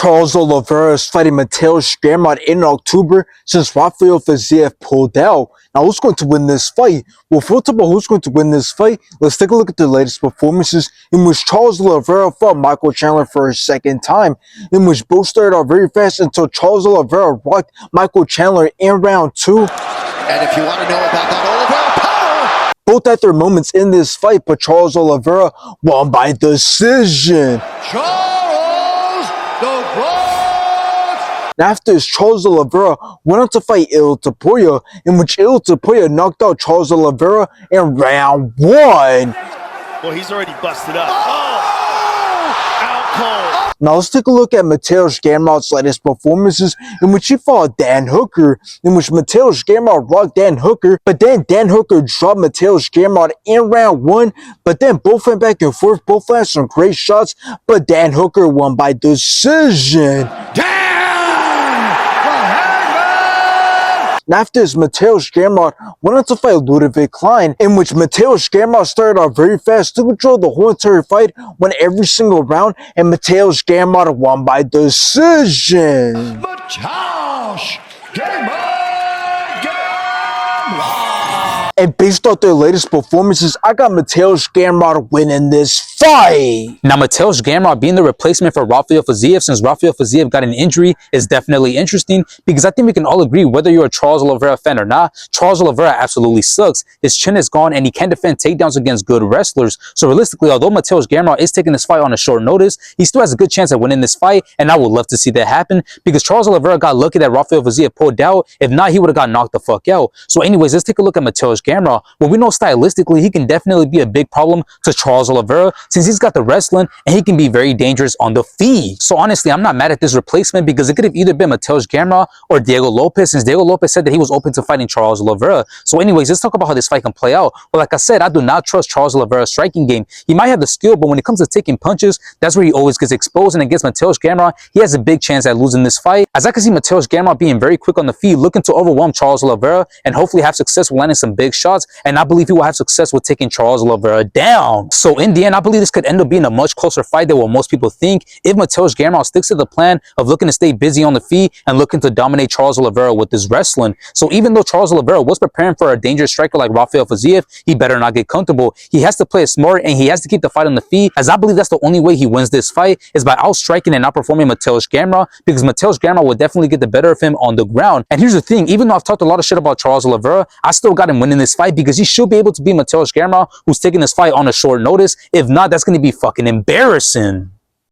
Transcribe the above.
Charles Oliveira is fighting Mateusz Gamrot in October since Rafael Fiziev pulled out. Now, who's going to win this fight? Well, first of all, who's going to win this fight? Let's take a look at the latest performances in which Charles Oliveira fought Michael Chandler for a second time, in which both started out very fast until Charles Oliveira rocked Michael Chandler in round 2. And if you want to know about that Oliveira power, both had their moments in this fight, but Charles Oliveira won by decision. Now, after this, Charles Oliveira went on to fight Il Tapoya, in which Il Tapoya knocked out Charles Oliveira in round 1. Well, he's already busted up. Oh! Out cold. Now, let's take a look at Mateusz Gamrot's latest performances, in which he fought Dan Hooker, in which Mateusz Gamrot rocked Dan Hooker, but then Dan Hooker dropped Mateusz Gamrot in round 1, but then both went back and forth, both had some great shots, but Dan Hooker won by decision. And after this, Mateusz Gamrot went on to fight Ludwig Klein, in which Mateusz Gamrot started out very fast, took control of the whole entire fight, won every single round, and Mateusz Gamrot won by decision. Mateusz Gamrot. And based off their latest performances, I got Mateusz Gamrot winning this fight. Now, Mateusz Gamrot being the replacement for Rafael Fiziev, since Rafael Fiziev got an injury, is definitely interesting, because I think we can all agree, whether you're a Charles Oliveira fan or not, Charles Oliveira absolutely sucks. His chin is gone and he can't defend takedowns against good wrestlers. So realistically, although Mateusz Gamrot is taking this fight on a short notice, he still has a good chance at winning this fight, and I would love to see that happen, because Charles Oliveira got lucky that Rafael Fiziev pulled out. If not, he would have got knocked the fuck out. So anyways, let's take a look at Mateusz Gamrot. Well, we know stylistically he can definitely be a big problem to Charles Oliveira, since he's got the wrestling and he can be very dangerous on the feet. So honestly, I'm not mad at this replacement, because it could have either been Mateusz Gamrot or Diego Lopes, since Diego Lopes said that he was open to fighting Charles Oliveira. So anyways, let's talk about how this fight can play out. Well, like I said, I do not trust Charles Oliveira's striking game. He might have the skill, but when it comes to taking punches, that's where he always gets exposed, and against Mateusz Gamrot, he has a big chance at losing this fight, as I can see Mateusz Gamrot being very quick on the feet, looking to overwhelm Charles Oliveira and hopefully have success with landing some big shots, and I believe he will have success with taking Charles Oliveira down. So in the end, I believe this could end up being a much closer fight than what most people think, if Mateusz Gamrot sticks to the plan of looking to stay busy on the feet and looking to dominate Charles Oliveira with his wrestling. So even though Charles Oliveira was preparing for a dangerous striker like Rafael Fiziev, he better not get comfortable. He has to play it smart, and he has to keep the fight on the feet, as I believe that's the only way he wins this fight, is by outstriking and outperforming Mateusz Gamrot, because Mateusz Gamrot will definitely get the better of him on the ground. And here's the thing, even though I've talked a lot of shit about Charles Oliveira, I still got him winning this fight, because he should be able to beat Mateusz Gamrot, who's taking this fight on a short notice. If not, that's going to be fucking embarrassing.